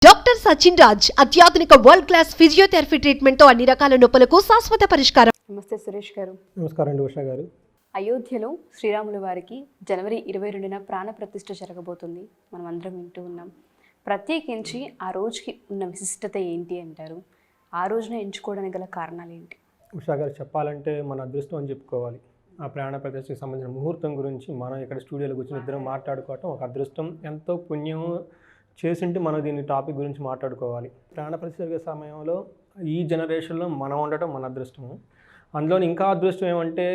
Doctor Sachin Raj అత్యాధునిక world class physiotherapy treatment తో అన్ని రకాల నొప్పులకు శాశ్వత పరిష్కారం. నమస్తే సురేష్ గారు. నమస్కారం అండి ఉషా గారు. అయోధ్యలో శ్రీరాముల వారికి జనవరి 22న ప్రాణ ప్రతిష్ఠ జరగబోతుంది. మనం అందరం వింటూ ఉన్నాం. ప్రత్యేకించి ఆ రోజుకి ఉన్న విశిష్టత ఏంటి అంటారు? ఆ రోజున ఎంచుకోవడానికి గల కారణాలు ఏంటి? ఉషా గారు, చెప్పాలంటే మన అదృష్టం అని చెప్పుకోవాలి. ఆ ప్రాణ ప్రతిష్ఠకి సంబంధించిన ముహూర్తం గురించి మనం ఇక్కడ స్టూడియోలో కూర్చొని ఇద్దరం మాట్లాడుకోవటం ఒక అదృష్టం. ఎంతో పుణ్యం చేసింటే మనం దీని టాపిక్ గురించి మాట్లాడుకోవాలి. ప్రాణ ప్రతిష్ఠ సమయంలో ఈ జనరేషన్లో మనం ఉండటం మన అదృష్టము. అందులోని ఇంకా అదృష్టం ఏమంటే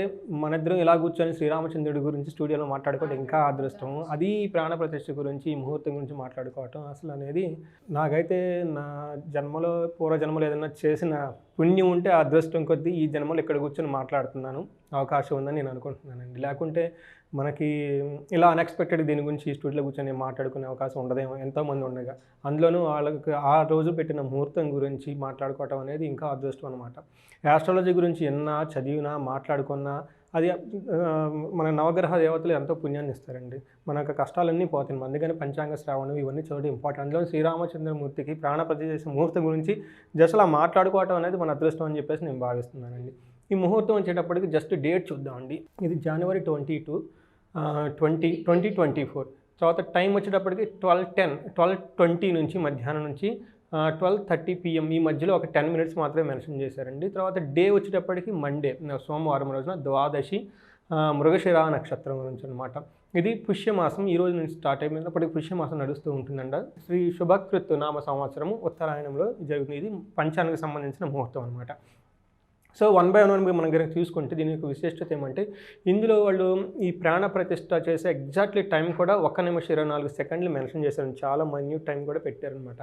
మన ఇద్దరం ఇలా కూర్చొని శ్రీరామచంద్రుడి గురించి స్టూడియోలో మాట్లాడుకోవడం ఇంకా అదృష్టము. అది ప్రాణ ప్రతిష్ఠ గురించి, ఈ ముహూర్తం గురించి మాట్లాడుకోవటం అసలు అనేది నాకైతే నా జన్మలో పూర్వజన్మలో ఏదైనా చేసిన పుణ్యం ఉంటే ఆ అదృష్టం కొద్దీ ఈ జన్మలో ఇక్కడ కూర్చొని మాట్లాడుతున్నాను, అవకాశం ఉందని నేను అనుకుంటున్నానండి. లేకుంటే మనకి ఇలా అన్ఎక్స్పెక్టెడ్ దీని గురించి ఈ స్టూడియోలో కూర్చొని మాట్లాడుకునే అవకాశం ఉండదేమో, ఎంతోమంది ఉండగా. అందులోనూ వాళ్ళకి ఆ రోజు పెట్టిన ముహూర్తం గురించి మాట్లాడుకోవటం అనేది ఇంకా అదృష్టం అనమాట. యాస్ట్రాలజీ గురించి ఎన్నా చదివినా మాట్లాడుకున్నా అది మన నవగ్రహ దేవతలు ఎంతో పుణ్యాన్ని ఇస్తారండి. మనకు కష్టాలన్నీ పోతాయి. అందుకని పంచాంగ శ్రావణం ఇవన్నీ చదవడం ఇంపార్టెంట్. అందులో శ్రీరామచంద్రమూర్తికి ప్రాణ ప్రతిష్ఠ చేసే ముహూర్తం గురించి జస్ట్ అలా మాట్లాడుకోవటం అనేది మన అదృష్టం అని చెప్పేసి నేను భావిస్తున్నానండి. ఈ ముహూర్తం వచ్చేటప్పటికి జస్ట్ డేట్ చూద్దామండి. ఇది జనవరి 22, 2024. తర్వాత టైం వచ్చేటప్పటికి 12:20 నుంచి మధ్యాహ్నం నుంచి 12:30 PM ఈ మధ్యలో ఒక 10 మినిట్స్ మాత్రమే మెన్షన్ చేశారండి. తర్వాత డే వచ్చేటప్పటికి మండే, సోమవారం రోజున ద్వాదశి, మృగశిర నక్షత్రం గురించి అనమాట. ఇది పుష్యమాసం ఈ రోజు నుంచి స్టార్ట్ అయినప్పటికీ పుష్యమాసం నడుస్తూ ఉంటుందంట. శ్రీ శుభకృత్ నామ సంవత్సరము ఉత్తరాయణంలో జరుగుతుంది. ఇది పంచాంగకు సంబంధించిన ముహూర్తం అనమాట. సో 1 by 1 మనం కనుక చూసుకుంటే దీని యొక్క విశిష్టత ఏమంటే, ఇందులో వాళ్ళు ఈ ప్రాణ ప్రతిష్ఠ చేసే ఎగ్జాక్ట్లీ టైం కూడా 1 నిమిషం 24 సెకండ్లు మెన్షన్ చేశారు. చాలా మైన్యూట్ టైం కూడా పెట్టారనమాట.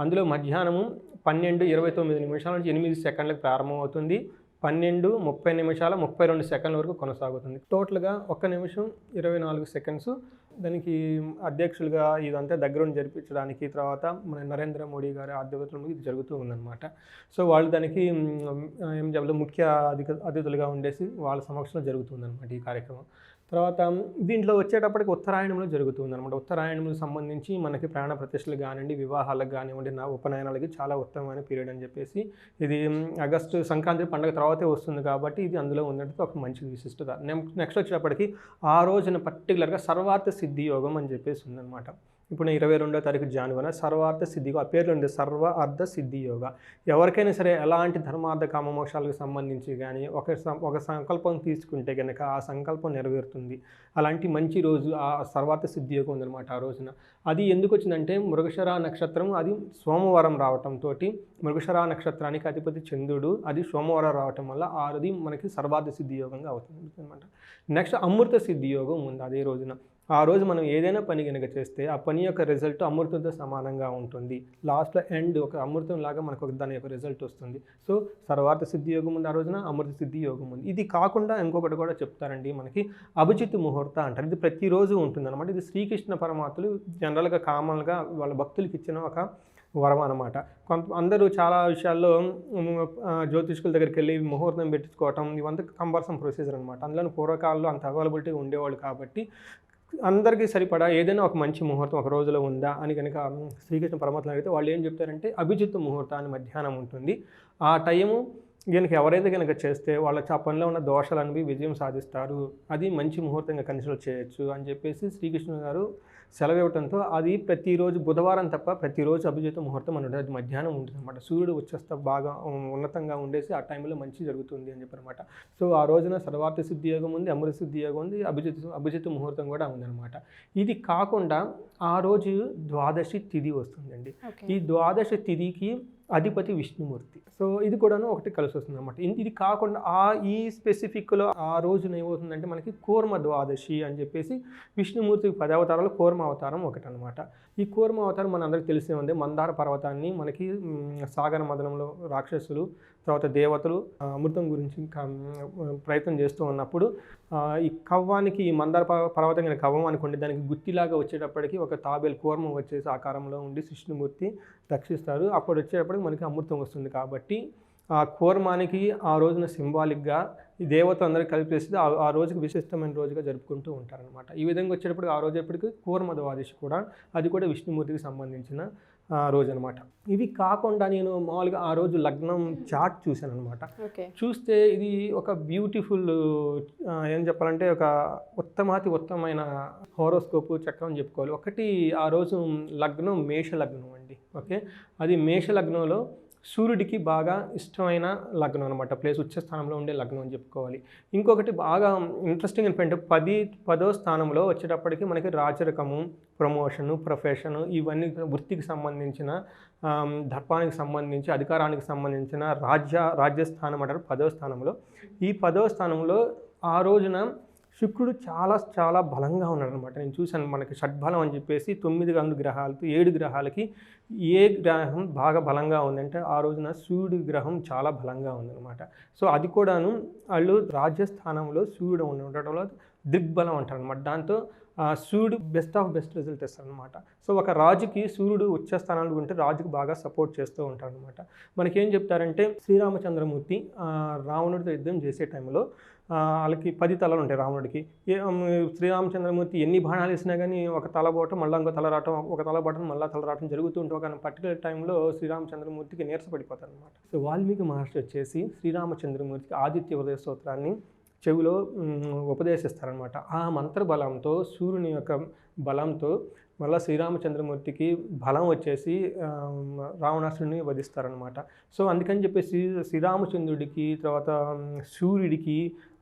అందులో మధ్యాహ్నము 12:29 నిమిషాల నుంచి 8 సెకండ్లకు ప్రారంభమవుతుంది. 12:30 32 సెకండ్ల వరకు కొనసాగుతుంది. టోటల్గా 1 నిమిషం 24 సెకండ్స్. దానికి అధ్యక్షులుగా ఇదంతా దగ్గరుండి జరిపించడానికి తర్వాత మన నరేంద్ర మోడీ గారి ఆధ్వర్యంలో ఇది జరుగుతూ ఉందన్నమాట. సో వాళ్ళు దానికి ఏం చెప్పాలి, ముఖ్య అతిథులుగా ఉండేసి వాళ్ళ సమక్షంలో జరుగుతుందన్నమాట ఈ కార్యక్రమం. తర్వాత దీంట్లో వచ్చేటప్పటికి ఉత్తరాయణంలో జరుగుతుందన్నమాట. ఉత్తరాయణంలో సంబంధించి మనకి ప్రాణ ప్రతిష్టలు కానివ్వండి, వివాహాలకు కానివ్వండి, ఉపనయనాలకి చాలా ఉత్తమమైన పీరియడ్ అని చెప్పేసి, ఇది ఆగస్టు సంక్రాంతి పండుగ తర్వాతే వస్తుంది కాబట్టి ఇది అందులో ఉన్నట్టు ఒక మంచి విశిష్టత. నెక్స్ట్ వచ్చేటప్పటికి ఆ రోజున పర్టికులర్గా సర్వార్థ సిద్ధి యోగం అని చెప్పేసి ఉందన్నమాట. ఇప్పుడు 22వ తారీఖు జనవరి సర్వార్థ సిద్ధి, ఆ పేర్లు ఉంది సర్వ అర్థ సిద్ధి యోగ. ఎవరికైనా సరే ఎలాంటి ధర్మార్థ కామమోక్షాలకు సంబంధించి కానీ ఒక సంకల్పం తీసుకుంటే కనుక ఆ సంకల్పం నెరవేరుతుంది. అలాంటి మంచి రోజు ఆ సర్వార్థ సిద్ధి యోగం ఉందన్నమాట ఆ రోజున. అది ఎందుకు వచ్చిందంటే మృగశిర నక్షత్రం అది సోమవారం రావటంతో, మృగశిర నక్షత్రానికి అధిపతి చంద్రుడు, అది సోమవారం రావటం వల్ల ఆరుది మనకి సర్వార్థ సిద్ధి యోగంగా అవుతుంది అనమాట. నెక్స్ట్ అమృత సిద్ధి యోగం ఉంది అదే రోజున. ఆ రోజు మనం ఏదైనా పని కనుక చేస్తే ఆ పని యొక్క రిజల్ట్ అమృతంతో సమానంగా ఉంటుంది. లాస్ట్లో ఎండ్ ఒక అమృతం లాగా మనకు దాని యొక్క రిజల్ట్ వస్తుంది. సో సర్వార్థ సిద్ధి యోగం ఉంది ఆ రోజున, అమృత సిద్ధి యోగం ఉంది. ఇది కాకుండా ఇంకొకటి కూడా చెప్తారండి, మనకి అభిజిత్ ముహూర్త అంటారు. ఇది ప్రతిరోజు ఉంటుంది అనమాట. ఇది శ్రీకృష్ణ పరమాత్ములు జనరల్గా కామన్గా వాళ్ళ భక్తులకి ఇచ్చిన ఒక వరం అనమాట. అందరూ చాలా విషయాల్లో జ్యోతిష్కుల దగ్గరికి వెళ్ళి ముహూర్తం పెట్టించుకోవటం ఇవంతా కంపల్సరీ ప్రొసీజర్ అనమాట. అందులో పూర్వకాలంలో అంత అవైలబిలిటీ ఉండేవాళ్ళు కాబట్టి అందరికీ సరిపడా ఏదైనా ఒక మంచి ముహూర్తం ఒక రోజులో ఉందా అని కనుక శ్రీకృష్ణ పరమాత్మ అడిగితే వాళ్ళు ఏం చెప్తారంటే అభిజిత్ ముహూర్తాన్ని మధ్యాహ్నం ఉంటుంది. ఆ టైము కనుక ఎవరైతే కనుక చేస్తే వాళ్ళ ఆ పనిలో ఉన్న దోషాలన్నీ విజయం సాధిస్తారు, అది మంచి ముహూర్తంగా కన్సిడర్ చేయొచ్చు అని చెప్పేసి శ్రీకృష్ణ గారు సెలవు ఇవ్వడంతో అది ప్రతిరోజు బుధవారం తప్ప ప్రతిరోజు అభిజిత్ ముహూర్తం అని ఉంటుంది. అది మధ్యాహ్నం ఉంటుంది అనమాట. సూర్యుడు వచ్చేస్తా బాగా ఉన్నతంగా ఉండేసి ఆ టైంలో మంచి జరుగుతుంది అని చెప్పారనమాట. సో ఆ రోజున సర్వార్థ సిద్ధి యోగం ఉంది, అమృత సిద్ధి యోగం ఉంది, అభిజిత్ ముహూర్తం కూడా ఉందన్నమాట. ఇది కాకుండా ఆ రోజు ద్వాదశి తిథి వస్తుందండి. ఈ ద్వాదశి తిథికి అధిపతి విష్ణుమూర్తి. సో ఇది కూడాను ఒకటి కలిసి వస్తుంది అనమాట. ఇది కాకుండా ఈ స్పెసిఫిక్లో ఆ రోజున ఏమవుతుందంటే మనకి కూర్మ ద్వాదశి అని చెప్పేసి విష్ణుమూర్తికి 10 అవతారాలు కూర్మ అవతారం ఒకటి అనమాట. ఈ కూర్మ అవతారం మన అందరికీ తెలిసే ఉంది. మందార పర్వతాన్ని మనకి సాగర మదనంలో రాక్షసులు తర్వాత దేవతలు అమృతం గురించి ప్రయత్నం చేస్తూ ఉన్నప్పుడు ఈ కవ్వానికి ఈ మందార పర్వతం కానీ కవ్వం అనుకోండి, దానికి గుత్తిలాగా వచ్చేటప్పటికి ఒక తాబేలు కూర్మం వచ్చేసి ఆకారంలో ఉండి విష్ణుమూర్తి రక్షిస్తారు. అప్పుడు వచ్చేటప్పటికి మనకి అమృతం వస్తుంది. కాబట్టి ఆ కూర్మానికి ఆ రోజున సింబాలిక్గా ఈ దేవతలు అందరూ కలిపేసి ఆ రోజుకి విశిష్టమైన రోజుగా జరుపుకుంటూ ఉంటారనమాట. ఈ విధంగా వచ్చేటప్పుడు ఆ రోజు ఎప్పటికీ కూర్మ ద్వాదశి కూడా, అది కూడా విష్ణుమూర్తికి సంబంధించిన రోజు అనమాట. ఇవి కాకుండా నేను మామూలుగా ఆ రోజు లగ్నం చార్ట్ చూశాను అనమాట. ఓకే. చూస్తే ఇది ఒక బ్యూటిఫుల్ ఏం చెప్పాలంటే ఒక ఉత్తమైన హోరోస్కోప్ చక్రం అని చెప్పుకోవాలి. ఒకటి ఆ రోజు లగ్నం మేష లగ్నం అండి. ఓకే, అది మేష లగ్నంలో సూర్యుడికి బాగా ఇష్టమైన లగ్నం అనమాట. ప్లేస్ ఉచ్చ స్థానంలో ఉండే లగ్నం అని చెప్పుకోవాలి. ఇంకొకటి బాగా ఇంట్రెస్టింగ్ ఏంటంటే 10వ స్థానంలో వచ్చేటప్పటికి మనకి రాజరికము, ప్రమోషను, ప్రొఫెషను, ఇవన్నీ వృత్తికి సంబంధించిన, దర్పానికి సంబంధించి, అధికారానికి సంబంధించిన రాజ్యస్థానం అంటారు 10వ స్థానంలో. ఈ 10వ స్థానంలో ఆ రోజున శుక్రుడు చాలా బలంగా ఉన్నాడు అనమాట. నేను చూశాను, మనకి షడ్బలం అని చెప్పేసి 9 గ్రహాలకి 7 గ్రహాలకి ఏ గ్రహం బాగా బలంగా ఉందంటే ఆ రోజున సూర్యుడి గ్రహం చాలా బలంగా ఉందన్నమాట. సో అది కూడాను వాళ్ళు రాజ్యస్థానంలో సూర్యుడు ఉండటంలో దిగ్బలం అంటారు అనమాట. దాంతో సూర్యుడు బెస్ట్ రిజల్ట్ ఇస్తారనమాట. సో ఒక రాజుకి సూర్యుడు ఉచ్చ స్థానంలో ఉంటే రాజుకి బాగా సపోర్ట్ చేస్తూ ఉంటారు అనమాట. మనకేం చెప్తారంటే శ్రీరామచంద్రమూర్తి రావణుడితో యుద్ధం చేసే టైంలో వాళ్ళకి 10 తలలు ఉంటాయి రావణుడికి. శ్రీరామచంద్రమూర్తి ఎన్ని బాణాలు వేసినా కానీ ఒక తల పోవటం, మళ్ళీ ఇంకో తల రావటం, ఒక తల పోవటం, మళ్ళీ తల రావటం జరుగుతూ ఉంటే ఒక పర్టికులర్ టైంలో శ్రీరామచంద్రమూర్తికి నీరసపడిపోతారు అనమాట. సో వాల్మీకి మహర్షి వచ్చేసి శ్రీరామచంద్రమూర్తికి ఆదిత్య ఉదయ స్తోత్రాన్ని చెవిలో ఉపదేశిస్తారనమాట. ఆ మంత్ర బలంతో, సూర్యుని యొక్క బలంతో మళ్ళీ శ్రీరామచంద్రమూర్తికి బలం వచ్చేసి రావణాసురుడిని వధిస్తారనమాట. సో అందుకని చెప్పేసి శ్రీరామచంద్రుడికి, తర్వాత సూర్యుడికి,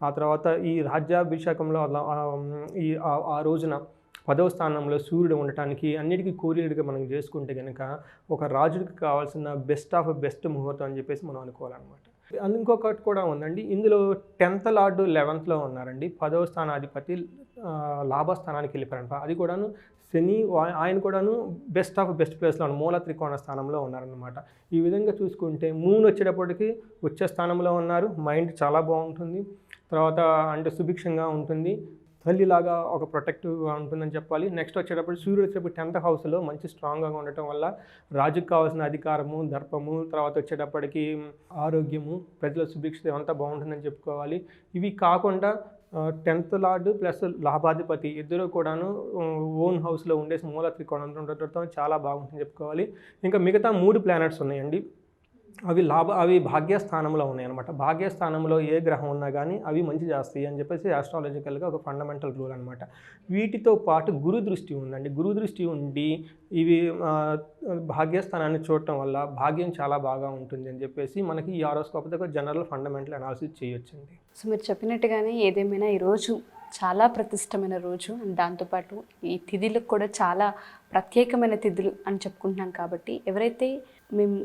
ఆ తర్వాత ఈ రాజ్యాభిషేకంలో ఆ రోజున 10వ స్థానంలో సూర్యుడు ఉండటానికి అన్నిటికీ కోరికగా మనం చేసుకుంటే కనుక ఒక రాజుడికి కావాల్సిన బెస్ట్ ముహూర్తం అని చెప్పేసి మనం అనుకోవాలన్నమాట. ఇంకొకటి కూడా ఉందండి, ఇందులో 10th లార్డు 11th ఉన్నారండి. 10వ స్థానాధిపతి లాభస్థానానికి వెళ్ళిపోయారంట. అది కూడాను శని, ఆయన కూడాను బెస్ట్ ప్లేస్లో మూల త్రికోణ స్థానంలో ఉన్నారనమాట. ఈ విధంగా చూసుకుంటే మూన్ వచ్చేటప్పటికి ఉచ్చ స్థానంలో ఉన్నారు. మైండ్ చాలా బాగుంటుంది, తర్వాత అంటే సుభిక్షంగా ఉంటుంది, తల్లిలాగా ఒక ప్రొటెక్టివ్గా ఉంటుందని చెప్పాలి. నెక్స్ట్ వచ్చేటప్పుడు సూర్యుడు వచ్చేటప్పుడు 10th హౌస్లో మంచి స్ట్రాంగ్గా ఉండటం వల్ల రాజుకు కావాల్సిన అధికారము, దర్పము, తర్వాత వచ్చేటప్పటికి ఆరోగ్యము, ప్రజల సుభిక్షత అంతా బాగుంటుందని చెప్పుకోవాలి. ఇవి కాకుండా 10th లార్డు ప్లస్ లాభాధిపతి ఇద్దరు కూడాను ఓన్ హౌస్లో ఉండేసి మూల త్రికోణంతో ఉండటంతో చాలా బాగుంటుందని చెప్పుకోవాలి. ఇంకా మిగతా 3 ప్లానెట్స్ ఉన్నాయండి. అవి భాగ్యస్థానంలో ఉన్నాయన్నమాట. భాగ్యస్థానంలో ఏ గ్రహం ఉన్నా కానీ అవి మంచి చేస్తాయి అని చెప్పేసి ఆస్ట్రాలజికల్గా ఒక ఫండమెంటల్ రూల్ అనమాట. వీటితో పాటు గురు దృష్టి ఉందండి. గురు దృష్టి ఉండి ఇవి భాగ్యస్థానాన్ని చూడటం వల్ల భాగ్యం చాలా బాగా ఉంటుంది అని చెప్పేసి మనకి ఈ హారోస్కోప్తో జనరల్ ఫండమెంటల్ అనాలిసిస్ చేయొచ్చండి. సో మీరు చెప్పినట్టుగానే ఏదేమైనా ఈరోజు చాలా ప్రతిష్టమైన రోజు, అండ్ దాంతోపాటు ఈ తిథులకు కూడా చాలా ప్రత్యేకమైన తిథులు అని చెప్పుకుంటున్నాం. కాబట్టి ఎవరైతే మేము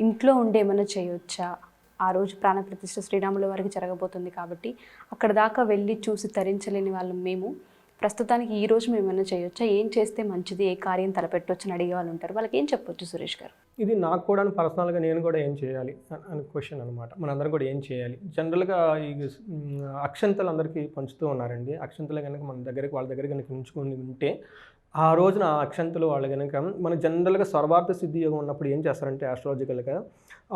ఇంట్లో ఉండి ఏమైనా చేయొచ్చా, ఆ రోజు ప్రాణప్రతిష్ఠ శ్రీరాముల వారికి జరగబోతుంది కాబట్టి అక్కడ దాకా వెళ్ళి చూసి తరించలేని వాళ్ళు మేము ప్రస్తుతానికి ఈ రోజు మేము ఏమైనా చేయొచ్చా, ఏం చేస్తే మంచిది, ఏ కార్యం తలపెట్టొచ్చు అని అడిగే వాళ్ళు ఉంటారు. వాళ్ళకి ఏం చెప్పొచ్చు సురేష్ గారు? ఇది నాకు కూడా పర్సనల్గా నేను కూడా ఏం చేయాలి అని క్వశ్చన్ అనమాట. మనందరం కూడా ఏం చేయాలి? జనరల్గా ఈ అక్షంతలు అందరికీ పంచుతూ ఉన్నారండి. అక్షంతలు కనుక వాళ్ళ దగ్గర కనుక ఉంచుకొని ఉంటే ఆ రోజున ఆ అక్షంతలు వాళ్ళు కనుక మన జనరల్గా సర్వార్థ సిద్ధి యోగం ఉన్నప్పుడు ఏం చేస్తారంటే ఆస్ట్రాలజికల్గా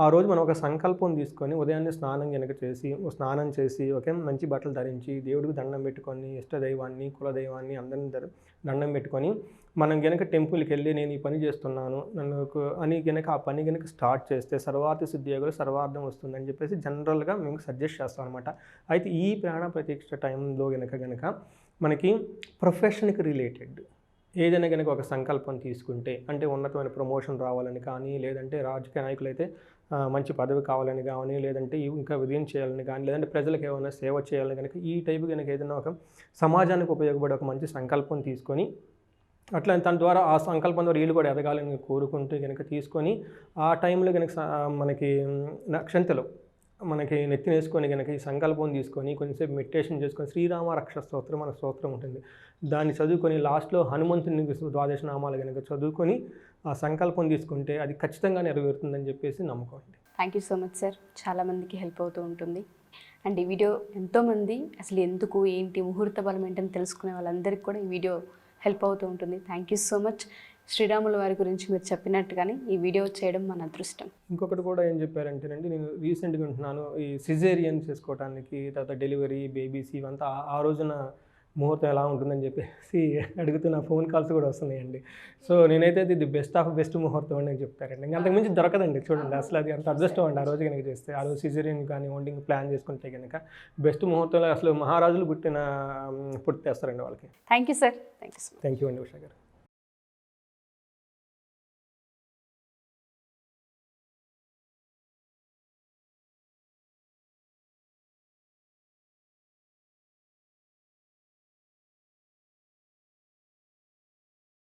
ఆ రోజు మనం ఒక సంకల్పం తీసుకొని ఉదయాన్నే స్నానం చేసి ఓకే మంచి బట్టలు ధరించి దేవుడికి దండం పెట్టుకొని ఇష్టదైవాన్ని, కులదైవాన్ని అందరిని దండం పెట్టుకొని మనం కనుక టెంపుల్కి వెళ్ళి నేను ఈ పని చేస్తున్నాను అని కనుక ఆ పని కనుక స్టార్ట్ చేస్తే సర్వార్థ సిద్ధి యోగంలో సర్వార్థం వస్తుందని చెప్పేసి జనరల్గా మేము సజెస్ట్ చేస్తాం అనమాట. అయితే ఈ ప్రాణ ప్రతిష్ఠ టైంలో కనుక మనకి ప్రొఫెషన్కి రిలేటెడ్ ఏదైనా కనుక ఒక సంకల్పం తీసుకుంటే, అంటే ఉన్నతమైన ప్రమోషన్ రావాలని కానీ, లేదంటే రాజకీయ నాయకులు అయితే మంచి పదవి కావాలని కానీ, లేదంటే ఇంకా విజయం చేయాలని కానీ, లేదంటే ప్రజలకు ఏమైనా సేవ చేయాలని కనుక ఈ టైపు కనుక ఏదైనా ఒక సమాజానికి ఉపయోగపడే ఒక మంచి సంకల్పం తీసుకొని అట్లా తన ద్వారా ఆ సంకల్పం ద్వారా వీళ్ళు కూడా ఎదగాలని కోరుకుంటూ కనుక తీసుకొని ఆ టైంలో కనుక మనకి నక్షంతలు మనకి నెత్తినేసుకొని కనుక ఈ సంకల్పం తీసుకొని కొంచెంసేపు మెడిటేషన్ చేసుకొని శ్రీరామ రక్ష స్తోత్రం మన స్తోత్రం ఉంటుంది, దాన్ని చదువుకొని లాస్ట్లో హనుమంతుని 12 నామాలు కనుక చదువుకొని ఆ సంకల్పం తీసుకుంటే అది ఖచ్చితంగా నెరవేరుతుందని చెప్పేసి నమ్మకం. Thank you so much sir. చాలామందికి హెల్ప్ అవుతూ ఉంటుంది. అండ్ ఈ వీడియో ఎంతోమంది అసలు ఎందుకు ఏంటి ముహూర్త బలం ఏంటని తెలుసుకునే వాళ్ళందరికీ కూడా ఈ వీడియో హెల్ప్ అవుతూ ఉంటుంది. Thank you so much. శ్రీరాముల వారి గురించి మీరు చెప్పినట్టుగానే ఈ వీడియో చేయడం మన అదృష్టం. ఇంకొకటి కూడా ఏం చెప్పారంటేనండి, నేను రీసెంట్గా ఉంటున్నాను ఈ సిజేరియన్ చేసుకోవడానికి, తర్వాత డెలివరీ, బేబీస్ ఇవంతా ఆ రోజున ముహూర్తం ఎలా ఉంటుందని చెప్పేసి అడుగుతూ నా ఫోన్ కాల్స్ కూడా వస్తున్నాయండి. సో నేనైతే ఇది బెస్ట్ ఆఫ్ బెస్ట్ ముహూర్తం అని నేను చెప్తారండి. ఇంకా అంతకుమించి దొరకదండి చూడండి. అసలు అది అంత అదృష్టం అండి ఆ రోజు కనుక చేస్తే. ఆ రోజు సిజేరియన్ కానీ వండింగ్ ప్లాన్ చేసుకుంటే కనుక బెస్ట్ ముహూర్తంలో అసలు మహారాజులు పుట్టేస్తారండి వాళ్ళకి. Thank you sir. Thank you so much. Thank you అండి ఉషా గారు.